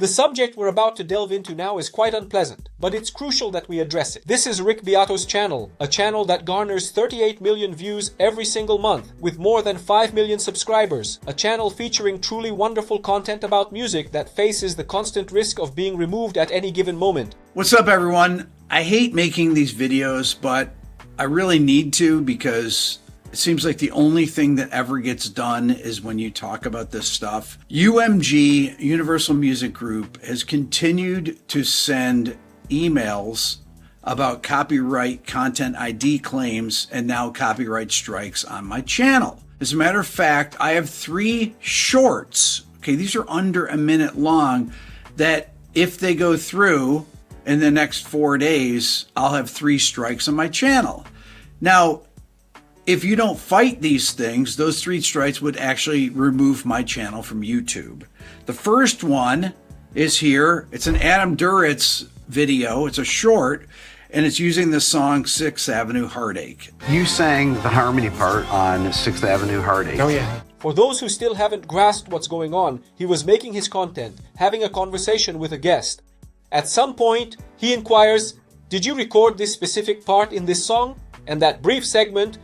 The subject we're about to delve into now is quite unpleasant, but it's crucial that we address it. This is Rick Beato's channel, a channel that garners 38 million views every single month, with more than 5 million subscribers, a channel featuring truly wonderful content about music that faces the constant risk of being removed at any given moment. What's up, everyone? I hate making these videos, but I really need to because it seems like the only thing that ever gets done is when you talk about this stuff. UMG, Universal Music Group, has continued to send emails about copyright content ID claims and now copyright strikes on my channel. As a matter of fact, I have 3 shorts, okay, these are under a minute long, that if they go through in the next 4 days, I'll have 3 strikes on my channel. Now, if you don't fight these things, those 3 strikes would actually remove my channel from YouTube. The first one is here. It's an Adam Duritz video. It's a short, and it's using the song 6th Avenue Heartache. You sang the harmony part on 6th Avenue Heartache. Oh yeah. For those who still haven't grasped what's going on, he was making his content, having a conversation with a guest. At some point, he inquires, "Did you record this specific part in this song?" And that brief segment,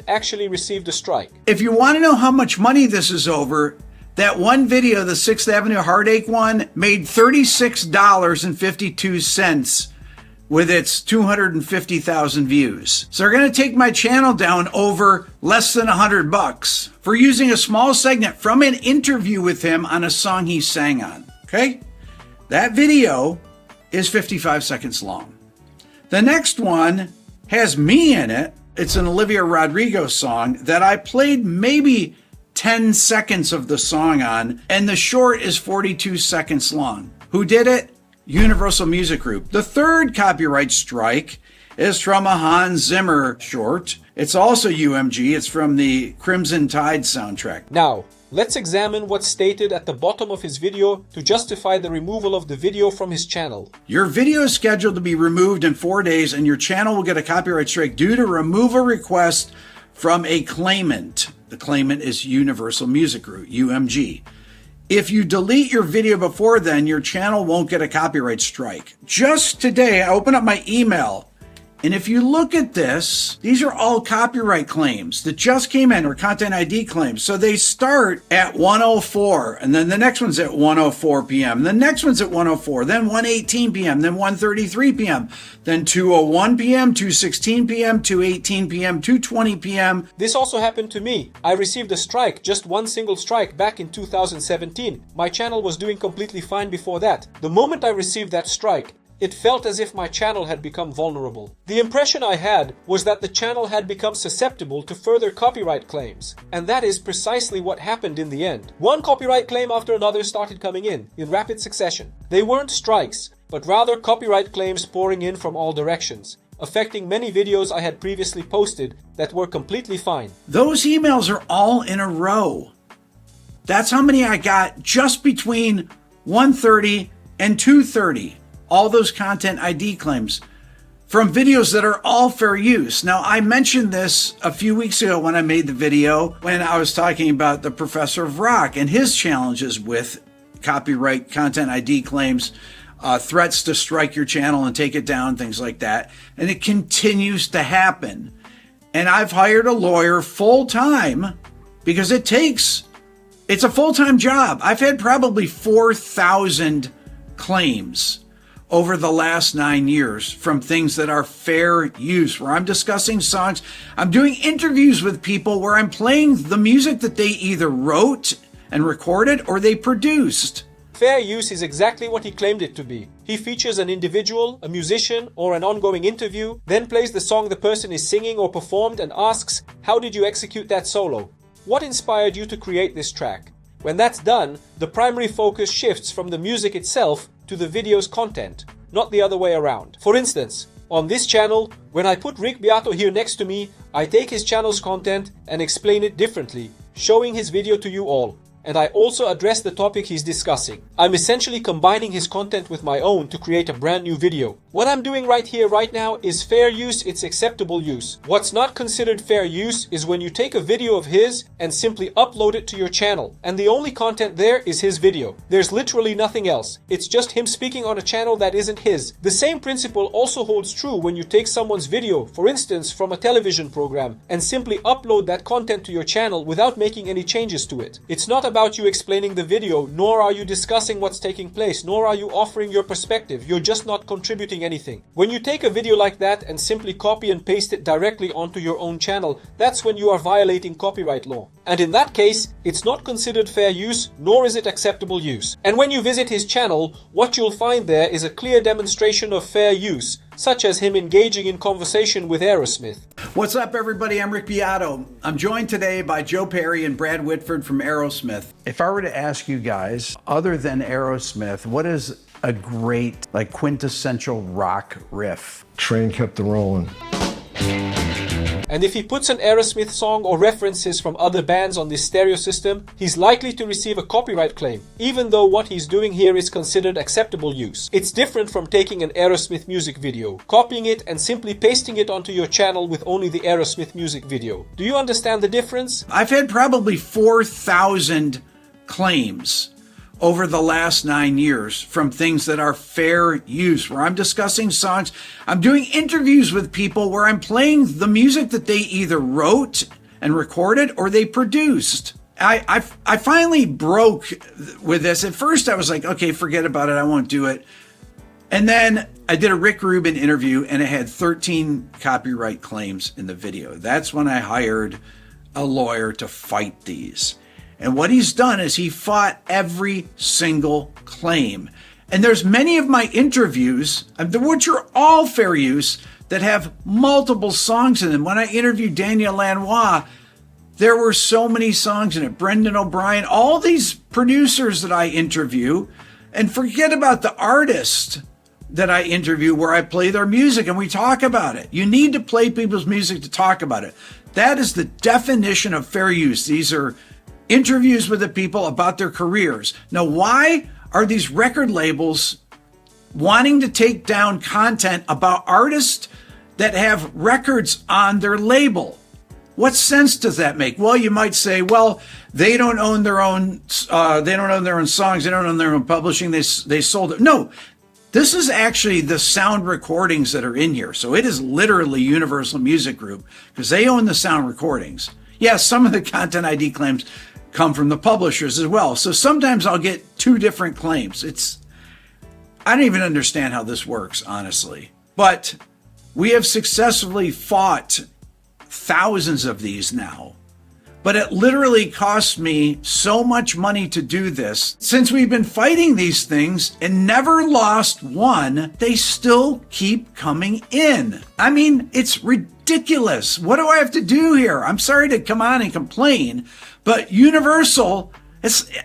actually received a strike. If you want to know how much money this is over, that one video, the 6th Avenue Heartache one, made $36.52 with its 250,000 views. So they're going to take my channel down over less than $100 for using a small segment from an interview with him on a song he sang on. Okay? That video is 55 seconds long. The next one has me in it. It's an Olivia Rodrigo song that I played maybe 10 seconds of the song on, and the short is 42 seconds long. Who did it? Universal Music Group. The third copyright strike is from a Hans Zimmer short. It's also UMG. It's from the Crimson Tide soundtrack. Now, let's examine what's stated at the bottom of his video to justify the removal of the video from his channel. Your video is scheduled to be removed in 4 days, and your channel will get a copyright strike due to removal request from a claimant. The claimant is Universal Music Group, UMG. If you delete your video before then, your channel won't get a copyright strike. Just today, I opened up my email, and if you look at this, these are all copyright claims that just came in, or content ID claims. So they start at 1:04, and then the next one's at 1:04 p.m. The next one's at 1:04, then 1:18 p.m., then 1:33 p.m., then 2:01 p.m., 2:16 p.m., 2:18 p.m., 2:20 p.m. This also happened to me. I received a strike, just one single strike, back in 2017. My channel was doing completely fine before that. The moment I received that strike, it felt as if my channel had become vulnerable. The impression I had was that the channel had become susceptible to further copyright claims. And that is precisely what happened in the end. One copyright claim after another started coming in rapid succession. They weren't strikes, but rather copyright claims pouring in from all directions, affecting many videos I had previously posted that were completely fine. Those emails are all in a row. That's how many I got just between 1:30 and 2:30. All those content ID claims from videos that are all fair use. Now, I mentioned this a few weeks ago when I made the video when I was talking about the Professor of Rock and his challenges with copyright content ID claims, threats to strike your channel and take it down, things like that. And it continues to happen. And I've hired a lawyer full-time because it's a full-time job. I've had probably 4,000 claims over the last 9 years from things that are fair use, where I'm discussing songs. I'm doing interviews with people where I'm playing the music that they either wrote and recorded or they produced. Fair use is exactly what he claimed it to be. He features an individual, a musician, or an ongoing interview, then plays the song the person is singing or performed and asks, "How did you execute that solo? What inspired you to create this track?" When that's done, the primary focus shifts from the music itself to the video's content, not the other way around. For instance, on this channel, when I put Rick Beato here next to me, I take his channel's content and explain it differently, showing his video to you all. and I also address the topic he's discussing. I'm essentially combining his content with my own to create a brand new video. What I'm doing right here, right now, is fair use, it's acceptable use. What's not considered fair use is when you take a video of his and simply upload it to your channel, and the only content there is his video. There's literally nothing else. It's just him speaking on a channel that isn't his. The same principle also holds true when you take someone's video, for instance from a television program, and simply upload that content to your channel without making any changes to it. It's not about you explaining the video, nor are you discussing what's taking place, nor are you offering your perspective. You're just not contributing anything. When you take a video like that and simply copy and paste it directly onto your own channel, that's when you are violating copyright law. And in that case, it's not considered fair use, nor is it acceptable use. And when you visit his channel, what you'll find there is a clear demonstration of fair use, such as him engaging in conversation with Aerosmith. What's up, everybody? I'm Rick Beato. I'm joined today by Joe Perry and Brad Whitford from Aerosmith. If I were to ask you guys, other than Aerosmith, what is a great, like, quintessential rock riff? Train kept it rolling. And if he puts an Aerosmith song or references from other bands on this stereo system, he's likely to receive a copyright claim, even though what he's doing here is considered acceptable use. It's different from taking an Aerosmith music video, copying it and simply pasting it onto your channel with only the Aerosmith music video. Do you understand the difference? I've had probably 4,000 claims over the last 9 years from things that are fair use, where I'm discussing songs. I'm doing interviews with people where I'm playing the music that they either wrote and recorded or they produced. I finally broke with this. At first I was like, okay, forget about it. I won't do it. And then I did a Rick Rubin interview and it had 13 copyright claims in the video. That's when I hired a lawyer to fight these. And what he's done is he fought every single claim. And there's many of my interviews, which are all fair use, that have multiple songs in them. When I interviewed Daniel Lanois, there were so many songs in it. Brendan O'Brien, all these producers that I interview, and forget about the artist that I interview where I play their music and we talk about it. You need to play people's music to talk about it. That is the definition of fair use. These are interviews with the people about their careers. Now, why are these record labels wanting to take down content about artists that have records on their label? What sense does that make? Well, you might say, well, they don't own their own. They don't own their own songs. They don't own their own publishing. They sold it. No, this is actually the sound recordings that are in here. So it is literally Universal Music Group because they own the sound recordings. Yes, some of the content ID claims come from the publishers as well. So sometimes I'll get two different claims. I don't even understand how this works, honestly. But we have successfully fought thousands of these now. But it literally cost me so much money to do this. Since we've been fighting these things and never lost one, they still keep coming in. I mean, it's ridiculous. What do I have to do here? I'm sorry to come on and complain, but Universal,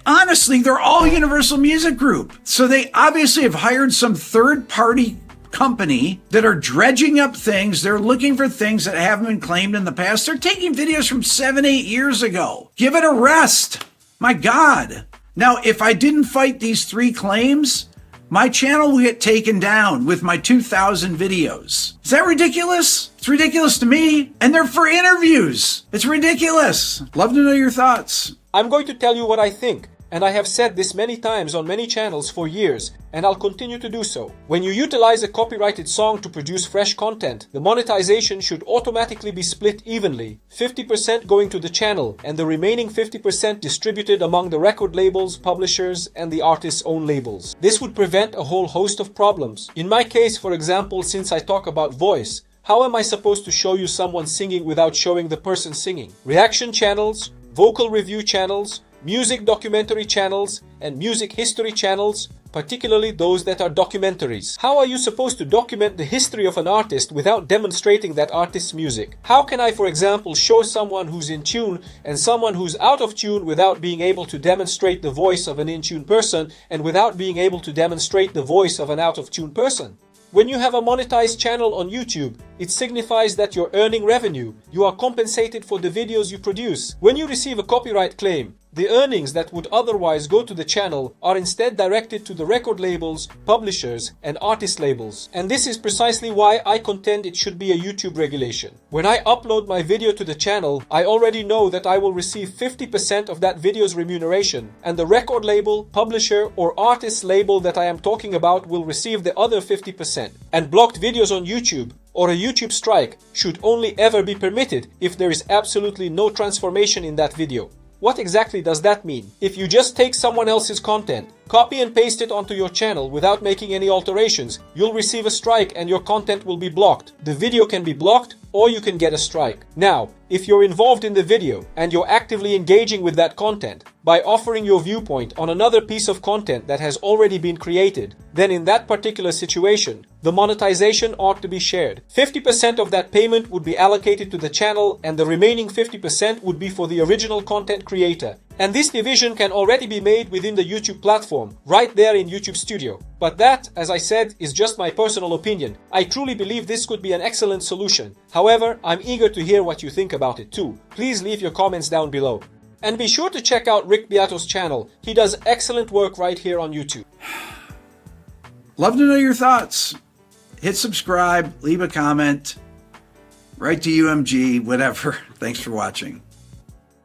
honestly, they're all Universal Music Group. So they obviously have hired some third-party company that are dredging up things. They're looking for things that haven't been claimed in the past. They're taking videos from 7-8 years ago. Give it a rest. My God. Now, if I didn't fight these 3 claims, my channel will get taken down with my 2,000 videos. Is that ridiculous? It's ridiculous to me. And they're for interviews. It's ridiculous. Love to know your thoughts. I'm going to tell you what I think. And I have said this many times on many channels for years, and I'll continue to do so. When you utilize a copyrighted song to produce fresh content, the monetization should automatically be split evenly, 50% going to the channel and the remaining 50% distributed among the record labels, publishers, and the artist's own labels. This would prevent a whole host of problems. In my case, for example, since I talk about voice, how am I supposed to show you someone singing without showing the person singing? Reaction channels, vocal review channels, music documentary channels, and music history channels, particularly those that are documentaries. How are you supposed to document the history of an artist without demonstrating that artist's music? How can I, for example, show someone who's in tune and someone who's out of tune without being able to demonstrate the voice of an in-tune person and without being able to demonstrate the voice of an out-of-tune person? When you have a monetized channel on YouTube, It signifies that you're earning revenue. You are compensated for the videos you produce. When you receive a copyright claim, the earnings that would otherwise go to the channel are instead directed to the record labels, publishers, and artist labels. And this is precisely why I contend it should be a YouTube regulation. When I upload my video to the channel, I already know that I will receive 50% of that video's remuneration, and the record label, publisher, or artist label that I am talking about will receive the other 50%. And blocked videos on YouTube or a YouTube strike should only ever be permitted if there is absolutely no transformation in that video. What exactly does that mean? If you just take someone else's content, copy and paste it onto your channel without making any alterations, you'll receive a strike and your content will be blocked. The video can be blocked or you can get a strike. Now, if you're involved in the video and you're actively engaging with that content by offering your viewpoint on another piece of content that has already been created, then in that particular situation, the monetization ought to be shared. 50% of that payment would be allocated to the channel and the remaining 50% would be for the original content creator. And this division can already be made within the YouTube platform, right there in YouTube Studio. But that, as I said, is just my personal opinion. I truly believe this could be an excellent solution. However, I'm eager to hear what you think about it too. Please leave your comments down below. And be sure to check out Rick Beato's channel. He does excellent work right here on YouTube. Love to know your thoughts. Hit subscribe, leave a comment, write to UMG, whatever. Thanks for watching.